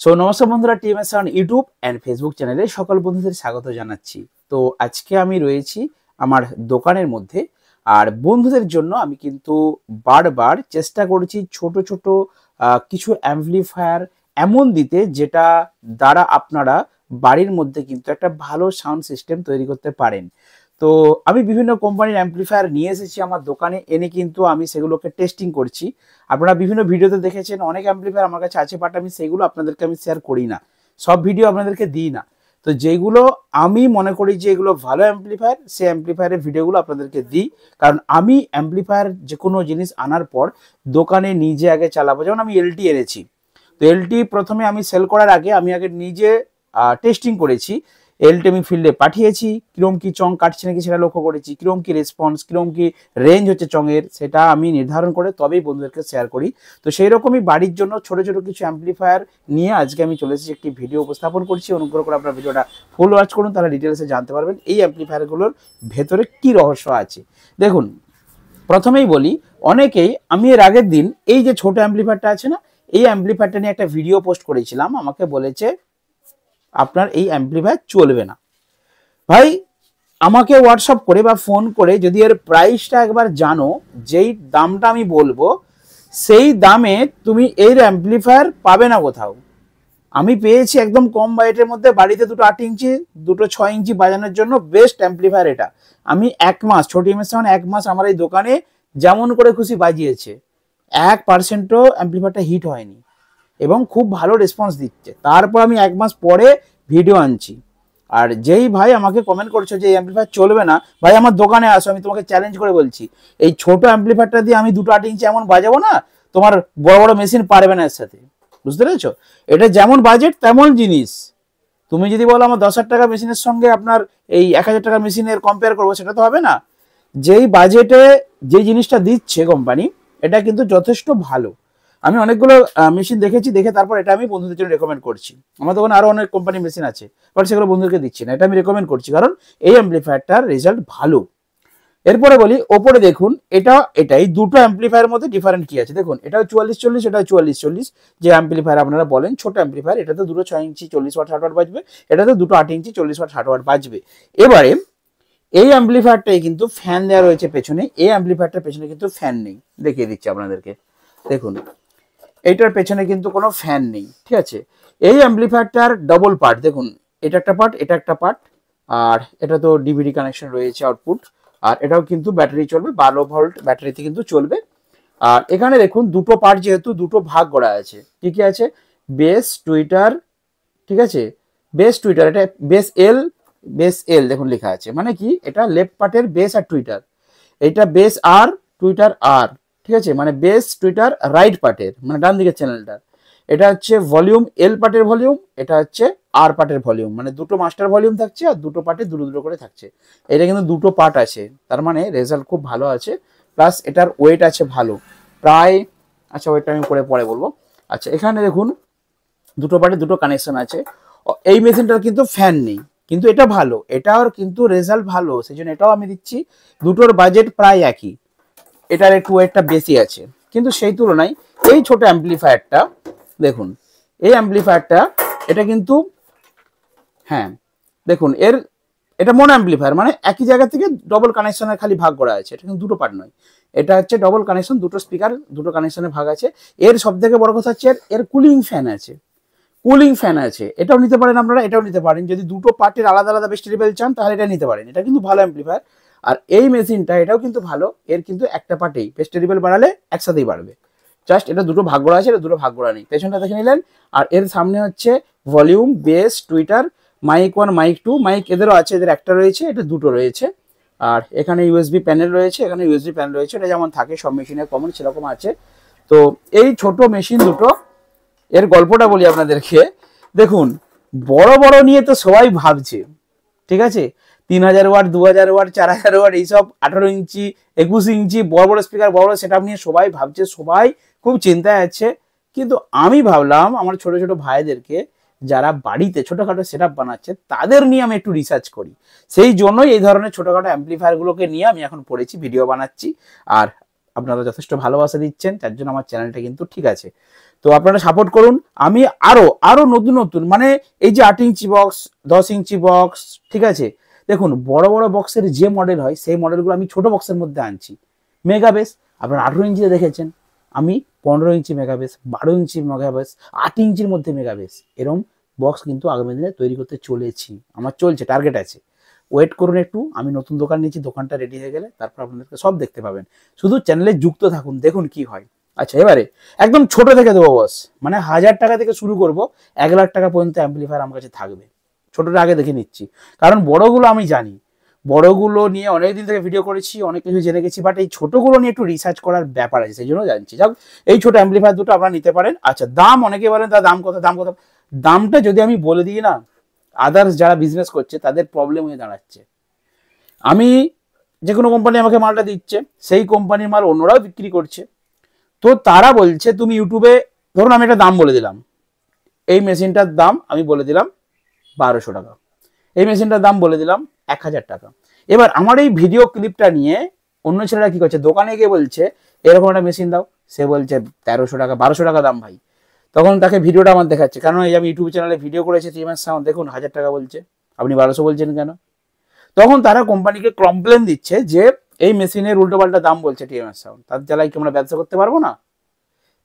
So নমস্কার বন্ধুরা, TMS on YouTube and Facebook চ্যানেলে সকল বন্ধুদের স্বাগত জানাচ্ছি। তো আজকে আমি রয়েছি আমার দোকানের মধ্যে, আর বন্ধুদের জন্য আমি কিন্তু বারবার চেষ্টা করেছি ছোট ছোট কিছু অ্যাম্পলিফায়ার এমন দিতে যেটা দ্বারা আপনারা বাড়ির মধ্যে কিন্তু একটা ভালো সাউন্ড সিস্টেম তৈরি করতে পারেন। তো আমি বিভিন্ন কোম্পানির অ্যাম্পলিফায়ার নিয়ে এসেছি আমার দোকানে, এনে কিন্তু আমি সেগুলোকে টেস্টিং করছি। আপনারা বিভিন্ন ভিডিওতে দেখেছেন অনেক অ্যাম্পলিফায়ার আমার কাছে আছে, বাট আমি সেগুলো আপনাদেরকে শেয়ার করি না, সব ভিডিও আপনাদেরকে দিই না। তো যেগুলো আমি মনে করি যে এগুলো ভালো অ্যাম্পলিফায়ার, সেই অ্যাম্পলিফায়ারের ভিডিওগুলো আপনাদেরকে দিই। কারণ আমি অ্যাম্পলিফায়ার যে কোনো জিনিস আনার পর দোকানে নিজে আগে চালাবো। যেমন আমি এলটি এনেছি, তো এলটি প্রথমে আমি সেল করার আগে আমি আগে নিজে টেস্টিং করেছি। এলটি আমি ফিল্ডে পাঠিয়েছি, কিরম কি চং কাটছে নাকি সেটা লক্ষ্য করেছি, কিরম কি রেসপন্স, কিরম কি রেঞ্জ হচ্ছে চঙের, সেটা আমি নির্ধারণ করে তবেই বন্ধুদেরকে শেয়ার করি। তো সেই রকমই বাড়ির জন্য ছোট ছোট কিছু অ্যাম্পলিফায়ার নিয়ে আজকে আমি চলে এসেছি, একটি ভিডিও উপস্থাপন করছি। অনুগ্রহ করে আপনার ভিডিওটা ফুল ওয়াচ করুন, তাহলে ডিটেলসে জানতে পারবেন এই অ্যাম্পলিফায়ারগুলোর ভেতরে কি রহস্য আছে। দেখুন, প্রথমেই বলি, অনেকেই আমি এর আগের দিন এই যে ছোট অ্যাম্পলিফায়ারটা আছে না, এই অ্যাম্পলিফায়ারটা নিয়ে একটা ভিডিও পোস্ট করেছিলাম। আমাকে বলেছে আপনার এই অ্যাম্পলিফায়ার চলবে না। ভাই, আমাকে হোয়াটসঅ্যাপ করে বা ফোন করে যদি এর প্রাইসটা একবার জানো, যেই দামটা আমি বলবো সেই দামে তুমি এই অ্যাম্পলিফায়ার পাবে না কোথাও। আমি পেয়েছি একদম কম বাজেটের মধ্যে, বাড়িতে দুটো 8 ইঞ্চি দুটো 6 ইঞ্চি বাজানোর জন্য বেস্ট অ্যাম্পলিফায়ার এটা। আমি এক মাস, ছোট এমএস এক মাস আমার এই দোকানে যেমন করে খুশি বাজিয়েছে, 1%ও অ্যাম্পলিফায়ারটা হিট হয়নি এবং খুব ভালো রেসপন্স দিচ্ছে। তারপর আমি এক মাস পরে ভিডিও আনছি, আর যেই ভাই আমাকে কমেন্ট করছো যে এই অ্যাম্পলিফায়ার চলবে না, ভাই আমার দোকানে আসো, আমি তোমাকে চ্যালেঞ্জ করে বলছি এই ছোট অ্যাম্পলিফায়ারটা দিয়ে আমি দুটো 8 ইঞ্চি এমন বাজাবো না, তোমার বড় বড় মেশিন পারবে না এর সাথে। বুঝতে পেরেছো? এটা যেমন বাজেট তেমন জিনিস। তুমি যদি বলো আমার 10,000 টাকা মেশিনের সঙ্গে আপনার এই 1,000 টাকা মেশিনের কম্পেয়ার করবো, সেটা তো হবে না। যেই বাজেটে যে জিনিসটা দিচ্ছে কোম্পানি, এটা কিন্তু যথেষ্ট ভালো। আমি অনেকগুলো মেশিন দেখেছি, দেখে তারপর এটা আমি বন্ধুদের জন্য রেকমেন্ড করছি। আমার দোকানে আরো অনেক কোম্পানি মেশিন আছে, বাট সেগুলো বন্ধুদেরকে দিচ্ছি না, এটা আমি রেকমেন্ড করছি কারণ এই অ্যাম্পলিফায়ারটার রেজাল্ট ভালো। এরপরে বলি, ওপরে দেখুন, এটাই দুটো অ্যাম্পলিফায়ারের মধ্যে ডিফারেন্ট কি আছে দেখুন। এটাও 44-40, এটাও 44-40, যে অ্যাম্পলিফায়ার আপনারা বলেন ছোট অ্যাম্পলিফায়ার, এটাতে দুটো 6 ইঞ্চি 40 ওয়াট 60 ওয়াট বাজবে, এটাতে দুটো 8 ইঞ্চি 40 ওয়াট 60 ওয়াট বাজবে। এবারে এই অ্যাম্পলিফায়ারটাই কিন্তু ফ্যান দেওয়া রয়েছে পেছনে, এই অ্যাম্পলিফায়ারটার পেছনে কিন্তু ফ্যান নেই। দেখিয়ে দিচ্ছি আপনাদেরকে, দেখুন এইটার পেছনে কিন্তু কোনো ফ্যান নেই, ঠিক আছে। এই অ্যাম্পলিফায়ারটার ডবল পার্ট দেখুন, এটা একটা পার্ট, এটা একটা পার্ট, আর এটা তো ডিভিডি কানেকশন রয়েছে আউটপুট, আর এটাও কিন্তু ব্যাটারি চলবে, 12 ভোল্ট ব্যাটারিতে কিন্তু চলবে। আর এখানে দেখুন দুটো পার্ট, যেহেতু দুটো ভাগ করা আছে, কি কি আছে, বেস টুইটার, ঠিক আছে, বেস টুইটার, এটা বেস এল দেখুন লেখা আছে, মানে কি এটা লেফট পার্টের বেস আর টুইটার, এইটা বেস আর টুইটার আর, ঠিক আছে, মানে বেস টুইটার রাইট পার্টের, মানে ডান দিকের চ্যানেলটা। এটা হচ্ছে ভলিউম, এল পার্টের ভলিউম, এটা হচ্ছে আর পার্টের ভলিউম, মানে দুটো মাস্টার ভলিউম থাকছে আর দুটো পার্টে দুটো দুটো করে থাকছে। এটা কিন্তু দুটো পার্ট আছে, তার মানে রেজাল্ট খুব ভালো আছে। প্লাস এটার ওয়েট আছে ভালো, প্রায়, আচ্ছা ওয়েটটা আমি পরে বলবো। আচ্ছা, এখানে দেখুন দুটো পার্টে দুটো কানেকশন আছে। এই মেশিনটার কিন্তু ফ্যান নেই, কিন্তু এটা ভালো, এটার কিন্তু রেজাল্ট ভালো, সেই জন্য এটাও আমি দিচ্ছি। দুটোর বাজেট প্রায় একই, এটার একটু ওয়েটটা বেশি আছে, কিন্তু সেই তুলনায় এই ছোট অ্যাম্পলিফায়ারটা দেখুন, এই অ্যাম্পলিফায়ারটা এটা কিন্তু, হ্যাঁ দেখুন, এটা মনো অ্যাম্পলিফায়ার, মানে একই জায়গা থেকে ডবল কানেকশনের খালি ভাগ করা আছে, এটা কিন্তু দুটো পার্ট নয়। এটা হচ্ছে ডবল কানেকশন, দুটো স্পিকার দুটো কানেকশনের ভাগ আছে। এর সব থেকে বড় কথা হচ্ছে এর কুলিং ফ্যান আছে, এটাও নিতে পারেন আপনারা, এটাও নিতে পারেন। যদি দুটো পার্টের আলাদা আলাদা বেস্ট লেভেল চান তাহলে এটা নিতে পারেন, এটা কিন্তু ভালো অ্যাম্পলিফায়ার। আর এই মেশিনটা এটাও কিন্তু ভালো, এর কিন্তু একটা পার্টেই বেস্ট লেভেল বাড়ালে একসাথেই বাড়বে। জাস্ট এটা দুটো ভাগ করা আছে, এটা দুটো ভাগ করা নেই। পেছনটা দেখে নিলেন। আর এর সামনে হচ্ছে volume, bass, tweeter, mic 1 mic 2, mic এদেরও আছে, এদের একটা রয়েছে, এটা দুটো রয়েছে। আর এখানে ইউএসবি প্যানেল রয়েছে, এখানে ইউএসবি প্যানেল রয়েছে, এটা যেমন থাকে সব মেশিনের কমন সেরকম আছে। তো এই ছোট মেশিন দুটো, এর গল্পটা বলি আপনাদেরকে। দেখুন, বড় বড় নিয়ে তো সবাই ভাবছে, ঠিক আছে, 3000 ওয়াট, 2000 ওয়াট, 4000 ওয়াট, এইসব 18 ইঞ্চি 21 ইঞ্চি বড় বড় স্পিকার, বড় বড় সেটআপ নিয়ে সবাই ভাবছে, সবাই খুব চিন্তায় আছে। কিন্তু আমি ভাবলাম আমার ছোট ছোট ভাইদেরকে, যারা বাড়িতে ছোটখাটো সেটআপ বানাচ্ছে, তাদের নিয়ে আমি একটু রিসার্চ করি। সেই জন্যই এই ধরনের ছোটখাটো অ্যাম্পলিফায়ার গুলোকে নিয়ে আমি এখন পড়েছি, ভিডিও বানাচ্ছি। আর আপনারা যথেষ্ট ভালোবাসা দিচ্ছেন, তার জন্য আমার চ্যানেলটা কিন্তু ঠিক আছে। তো আপনারা সাপোর্ট করুন। আমি আরো নতুন নতুন মানে এই যে 8 ইঞ্চি বক্স, 10 ইঞ্চি বক্স, ঠিক আছে, দেখুন বড় বড় বক্সের যে মডেল হয় সেই মডেলগুলো আমি ছোট বক্সের মধ্যে আনছি। মেগা বেস আপনারা 18 ইঞ্চিতে দেখেছেন, আমি 15 ইঞ্চি মেগা বেস, 12 ইঞ্চি মেগা বেস, 8 ইঞ্চির মধ্যে মেগা বেস, এরকম বক্স কিন্তু আগামী দিনে তৈরি করতে চলেছি, আমার চলছে, টার্গেট আছে। ওয়েট করুন একটু, আমি নতুন দোকান নিয়েছি, দোকানটা রেডি হয়ে গেলে তারপর আপনাদেরকে সব দেখতে পাবেন। শুধু চ্যানেলে যুক্ত থাকুন, দেখুন কি হয়। আচ্ছা, এবারে একদম ছোট থেকে দেবো বস, মানে 1000 টাকা থেকে শুরু করব, 1 লাখ টাকা পর্যন্ত অ্যাম্পলিফায়ার আমার কাছে থাকবে। ছোটটা আগে দেখে নিচ্ছি, কারণ বড়গুলো আমি জানি, বড়গুলো নিয়ে অনেকদিন থেকে ভিডিও করেছি, অনেক কিছু জেনে গেছি, বাট এই ছোটগুলো নিয়ে একটু রিসার্চ করার ব্যাপার আছে, সেই জন্য জানছি। যাক, এই ছোট অ্যাম্পলিফায়ার দুটো আপনারা নিতে পারেন। আচ্ছা, দাম অনেকে বলেন তার দাম কত, দাম কত, দামটা যদি আমি বলে দিই না, আদার্স যারা বিজনেস করছে তাদের প্রবলেম হয়ে দাঁড়াচ্ছে। আমি যে কোনো কোম্পানি আমাকে মালটা দিচ্ছে, সেই কোম্পানির মাল অন্যরাও বিক্রি করছে, তো তারা বলছে তুমি ইউটিউবে, ধরুন আমি একটা দাম বলে দিলাম, এই মেশিনটার দাম আমি বলে দিলাম 1200 টাকা, এই মেশিনটার দাম বলে দিলাম 1000 টাকা। এবার আমার এই ভিডিও ক্লিপটা নিয়ে অন্য ছেলেরা কি করছে, দোকানে গিয়ে বলছে এরকম একটা মেশিন দাও, সে বলছে 1300 টাকা, 1200 টাকা দাম ভাই। তখন তাকে ভিডিওটা আমার দেখাচ্ছে, কারণ এই আমি ইউটিউব চ্যানেলে ভিডিও করেছি টিএমএস সাউন্ড, দেখুন 1000 টাকা বলছে, আপনি 1200 বলছেন কেন? তখন তারা কোম্পানিকে কমপ্লেন দিচ্ছে যে এই মেশিনের উল্টোপাল্টা দাম বলছে টিএমএস সাউন্ড, তার জ্বালায় কি আমরা ব্যবসা করতে পারবো না?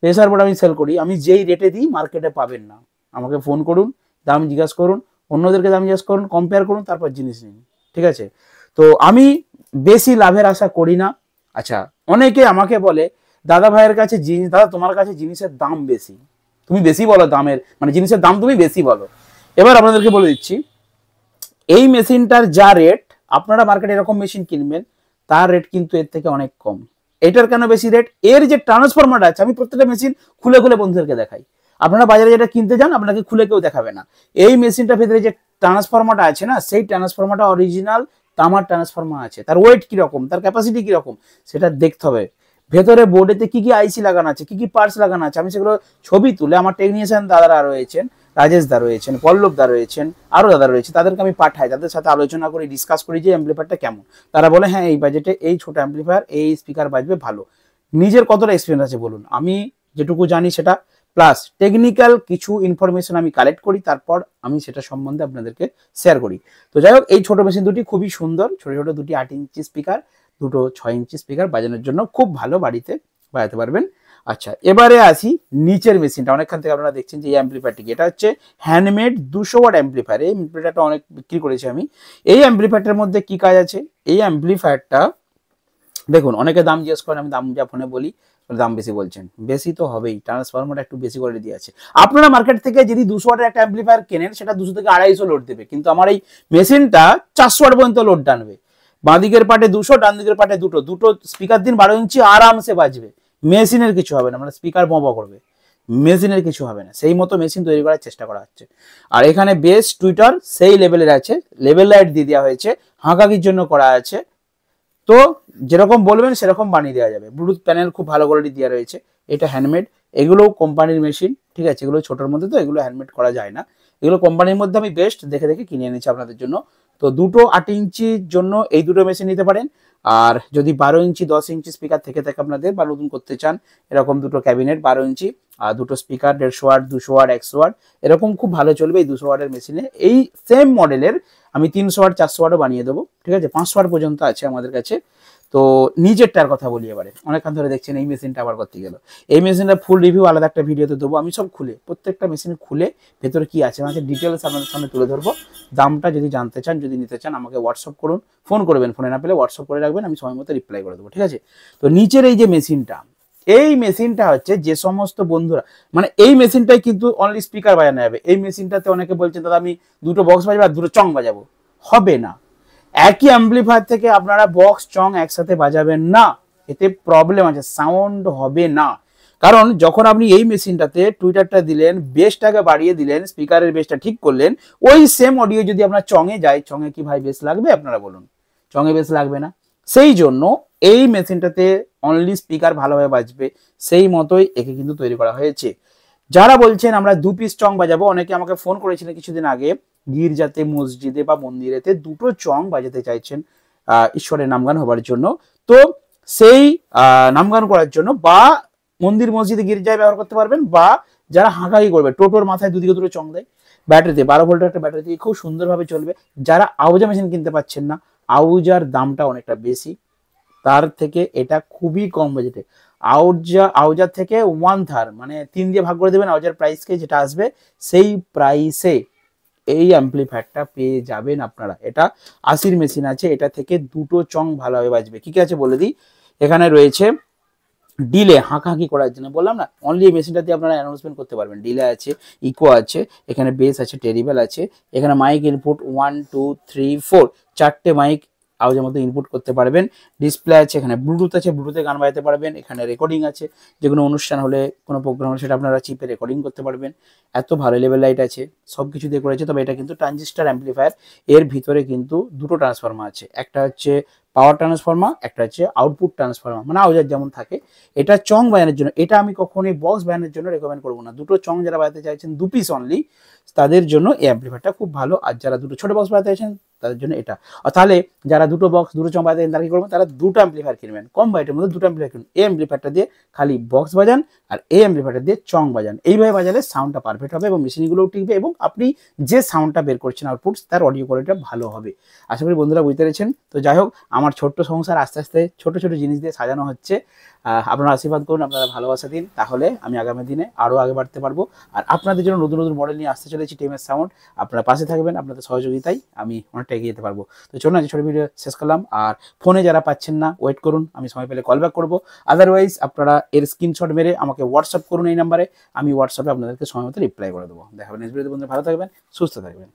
প্রেসার বোর্ড আমি সেল করি, আমি যেই রেটে দিই মার্কেটে পাবেন না, আমাকে ফোন করুন, দাম জিজ্ঞাসা করুন, অন্যদেরকে দাম জিজ্ঞাসা করুন, কম্পেয়ার করুন, তারপর জিনিস নিন, ঠিক আছে? তো আমি বেশি লাভের আশা করি না। আচ্ছা, অনেকে আমাকে বলে দাদা ভাইয়ের কাছে জিনিস, দাদা তোমার কাছে জিনিসের দাম বেশি, তুমি বেশি বলো দামের, মানে জিনিসের দাম তুমি বেশি বলো। এবার আপনাদেরকে বলে দিচ্ছি, এই মেশিনটার যা রেট, আপনারা মার্কেটে এরকম মেশিন কিনবেন, তার রেট কিন্তু এর থেকে অনেক কম। এটার কেন বেশি রেট, এর যে ট্রান্সফরমারটা আছে, আমি প্রত্যেকটা মেশিন খুলে খুলে বন্ধুদেরকে দেখাই, আপনারা বাজারে যেটা কিনতে যান আপনাকে খুলে কেউ দেখাবে না। এই মেশিনটার ভেতরে যে ট্রান্সফরমারটা আছে না, সেই ট্রান্সফরমারটা অরিজিনাল তামার ট্রান্সফরমার আছে, তার ওয়েট কিরকম, তার ক্যাপাসিটি কিরকম, সেটা দেখতে হবে। ভেতরে বোর্ডেতে কি কি আইসি লাগানো আছে, কি কি পার্টস লাগানো আছে, আমি সেগুলো ছবি তুলে আমার টেকনিশিয়ান দাদারা রয়েছেন, রাজেশ দা রয়েছেন, পল্লব দা রয়েছেন, আরো দাদা রয়েছে, তাদেরকে আমি পাঠাই, তাদের সাথে আলোচনা করি, ডিসকাস করি যে অ্যাম্পলিফায়ারটা কেমন। তারা বলে হ্যাঁ এই বাজেটে এই ছোট অ্যাম্পলিফায়ার এই স্পিকার বাজবে ভালো। নিজের কতটা এক্সপিরিয়েন্স আছে বলুন, আমি যেটুকু জানি সেটা, প্লাস টেকনিক্যাল কিছু ইনফরমেশন আমি কালেক্ট করি, তারপর আমি সেটা সম্বন্ধে আপনাদেরকে শেয়ার করি। তো যাই হোক, এই ছোট মেশিন দুটি খুবই সুন্দর, ছোট ছোট দুটি 8 ইঞ্চি স্পিকার, দুটো 6 ইঞ্চি স্পিকার বাজানোর জন্য খুব ভালো, বাড়িতে বাজাতে পারবেন। আচ্ছা, এবারে আসি নিচের মেশিনটা, অনেকক্ষণ থেকে আপনারা দেখছেন যে এই অ্যাম্পলিফায়ারটি, এটা হচ্ছে হ্যান্ডমেড 200 ওয়াট অ্যাম্পলিফায়ার। এই অ্যাম্পলিফায়ারটা অনেক বিক্রি করেছি আমি। এই অ্যাম্পলিফায়ারটার মধ্যে কি কাজ আছে, এই অ্যাম্পলিফায়ারটা দেখুন, অনেকে দাম জিজ্ঞেস করেন, আমি দাম যা ফোনে বলি, দাম বেশি বলছেন, বেশি তো হবেই, ট্রান্সফরমারটা একটু বেশি করে দিয়ে আছে। আপনারা মার্কেট থেকে যদি 200 ওয়াটের একটা অ্যাম্পলিফায়ার কেনেন, সেটা 200 থেকে 250 লোড দেবে, কিন্তু আমার এই মেশিনটা 400 ওয়াট পর্যন্ত লোড টানবে। বাঁ দিকের পাটে 200, ডান দিকের পাটে দুটো, দুটো স্পিকার দিন 12 ইঞ্চি আরামসে বাজবে, মেশিনের কিছু হবে না, মানে স্পিকার বঁ করবে, মেশিনের কিছু হবে না, সেই মতো মেশিন তৈরি করার চেষ্টা করা হচ্ছে। আর এখানে বেস টুইটার সেই লেভেলের আছে, লেভেল লাইট দিয়ে দেওয়া হয়েছে, হাঁকাকির জন্য করা আছে, তো যেরকম বলবেন সেরকম বানিয়ে দেওয়া যাবে। ব্লুটুথ প্যানেল খুব ভালো কোয়ালিটি দেওয়া রয়েছে, এটা হ্যান্ডমেড, এগুলো কোম্পানির মেশিন, ঠিক আছে, এগুলো ছোটোর মধ্যে, তো এগুলো হ্যান্ডমেড করা যায় না, এগুলো কোম্পানির মধ্যে আমি বেস্ট দেখে দেখে কিনে এনেছি আপনাদের জন্য। তো দুটো 8 ইঞ্চির জন্য এই দুটো মেশিন নিতে পারেন। আর যদি 12 ইঞ্চি 10 ইঞ্চি স্পিকার থেকে থাকে আপনাদের, বা নতুন করতে চান, এরকম দুটো ক্যাবিনেট 12 ইঞ্চি আর দুটো স্পিকার 150 ওয়াট, 200 ওয়াট, 100 ওয়াট, এরকম খুব ভালো চলবে এই 200 ওয়াটের মেশিনে। এই সেম মডেলের আমি 300 ওয়াট, 400 ওয়াটও বানিয়ে দেবো, ঠিক আছে, 500 ওয়াট পর্যন্ত আছে আমাদের কাছে। তো নিচেরটার কথা বলি এবারে, অনেকক্ষণ ধরে দেখছেন এই মেশিনটা আবার করতে গেল, এই মেশিনটা ফুল রিভিউ আলাদা একটা ভিডিওতে দেবো, আমি সব খুলে প্রত্যেকটা মেশিন খুলে ভেতরে কি আছে মানে ডিটেলস আপনাদের সামনে তুলে ধরবো। দামটা যদি জানতে চান, যদি নিতে চান, আমাকে হোয়াটসঅ্যাপ করুন, ফোন করবেন, ফোনে না পেলে হোয়াটসঅ্যাপ করে রাখবেন, আমি সময় মতো রিপ্লাই করে দেবো, ঠিক আছে। তো নিচের এই যে মেশিনটা, এই মেশিনটা হচ্ছে যে সমস্ত বন্ধুরা, মানে এই মেশিনটাই কিন্তু অনলি স্পিকার বাজানো যাবে। এই মেশিনটাতে অনেকে বলছেন দাদা আমি দুটো বক্স বাজাবো আর দুটো চং বাজাবো, হবে না। একই অ্যাম্পলিফায়ার থেকে আপনারা বক্স চং একসাথে বাজাবেন না, এতে প্রবলেম আছে, সাউন্ড হবে না। কারণ যখন আপনি এই মেশিনটাতে টুইটারটা দিলেন, বেসটাকে বাড়িয়ে দিলেন, স্পিকারের বেসটা ঠিক করলেন, ওই সেম অডিও যদি আপনার চঙে যায়, চঙে কি ভাই বেস লাগবে আপনারা বলুন? চঙে বেস লাগবে না। সেই জন্য এই মেশিনটাতে অনলি স্পিকার ভালোভাবে বাজবে, সেই মতোই একে কিন্তু তৈরি করা হয়েছে। যারা বলছেন আমরা 2 পিস চং বাজাবো, অনেকে আমাকে ফোন করেছিলেন কিছুদিন আগে, গির্জাতে, মসজিদে বা মন্দিরেতে দুটো চং বাজাতে চাইছেন ঈশ্বরের নামগান হবার জন্য। তো সেই নামগান করার জন্য, বা মন্দির মসজিদে গির্জায় ব্যবহার করতে পারবেন, বা যারা হাঁকাহি করবে টোটোর মাথায় দুদিকে দুটো চং দেয় ব্যাটারিতে, 12 ভোল্টের একটা ব্যাটারি দিয়ে খুব সুন্দরভাবে চলবে। যারা আউজা মেশিন কিনতে পাচ্ছেন না, আউজার দামটা অনেকটা বেশি, তার থেকে এটা খুবই কম বাজেটে। আউজার থেকে 1/3 মানে 3 দিয়ে ভাগ করে দেবেন আউজার প্রাইসকে, যেটা আসবে সেই প্রাইসে এই অ্যাম্পলিফায়ারটা পেয়ে যাবেন আপনারা। এটা 80 মেশিন আছে, এটা থেকে দুটো চং ভালোভাবে বাজবে। কি কি আছে বলে দিই। এখানে রয়েছে ডিলে, হাঁকাহাঁকি করার জন্য বললাম না, অনলি এই মেশিনটাতে আপনারা অ্যানাউন্সমেন্ট করতে পারবেন। ডিলে আছে, ইকো আছে, এখানে বেস আছে, টেরিবেল আছে, এখানে মাইক ইনপুট 1 2 3 4 চারটে মাইক আওয়াজের মধ্যে ইনপুট করতে পারবেন। ডিসপ্লে আছে, এখানে ব্লুটুথ আছে, ব্লুটুথে গান বাজাতে পারবেন। এখানে রেকর্ডিং আছে, যে কোনো অনুষ্ঠান হলে, কোনো প্রোগ্রাম হলে সেটা আপনারা চিপে রেকর্ডিং করতে পারবেন। এত ভালো লেভেল লাইট আছে, সব কিছু দিয়ে করেছে। তবে এটা কিন্তু ট্রানজিস্টার অ্যাম্পলিফায়ার, এর ভিতরে কিন্তু দুটো ট্রান্সফর্মার আছে, একটা হচ্ছে পাওয়ার ট্রান্সফর্মার, একটা হচ্ছে আউটপুট ট্রান্সফর্মার, মানে আউজার যেমন থাকে। এটা চং বাজানোর জন্য, এটা আমি কখনোই বক্স বাজানোর জন্য রেকমেন্ড করবো না। দুটো চং যারা বাজাতে চাইছেন 2 পিস অনলি, তাদের জন্য এই অ্যাম্পলিফায়ারটা খুব ভালো। আর যারা দুটো ছোট বক্স বাজাতে চাইছেন তাদের জন্য এটা। আর তাহলে যারা দুটো বক্স দুটো চং বাজাতে চাইছেন তারা কি করবেন, তারা দুটো অ্যাম্পলিফায়ার কিনবেন, কম বাজেটের মধ্যে দুটো অ্যাম্পলিফায়ার কিনুন। এই অ্যাম্পলিফায়ারটা দিয়ে খালি বক্স বাজান, আর এই অ্যাম্পলিফায়ারটা দিয়ে চং বাজান। এইভাবে বাজালে সাউন্ডটা পারফেক্ট হবে এবং মেশিনগুলোও টিকবে, এবং আপনি যে সাউন্ডটা বের করছেন আউটপুট, তার অডিও কোয়ালিটিটা ভালো হবে। আশা করি বন্ধুরা বুঝতে পেরেছেন। তো যাই হোক, আমার ছোট্ট সংসার আস্তে আস্তে ছোট ছোট জিনিস দিয়ে সাজানো হচ্ছে। আপনারা আশীর্বাদ করুন, আপনারা ভালোবাসা দিন, তাহলে আমি আগামী দিনে আরও আগে বাড়তে পারবো। আর আপনাদের জন্য নতুন নতুন মডেল নিয়ে আসতে চলেছি টিএমএস সাউন্ড। আপনারা পাশে থাকবেন, আপনাদের সহযোগিতায় আমি অনেকটা এগিয়ে যেতে পারবো। তো চলুন আজ ছোটো ভিডিও শেষ করলাম। আর ফোনে যারা পাচ্ছেন না, ওয়েট করুন, আমি সময় পেলে কল ব্যাক করবো। আদারওয়াইজ আপনারা এর স্ক্রিনশট মেরে আমাকে হোয়াটসঅ্যাপ করুন এই নাম্বারে, আমি হোয়াটসঅ্যাপে আপনাদেরকে সময় মতো রিপ্লাই করে দেবো। দেখা হবে নেক্সট ভিডিওতে। বন্ধুরা ভালো থাকবেন, সুস্থ থাকবেন।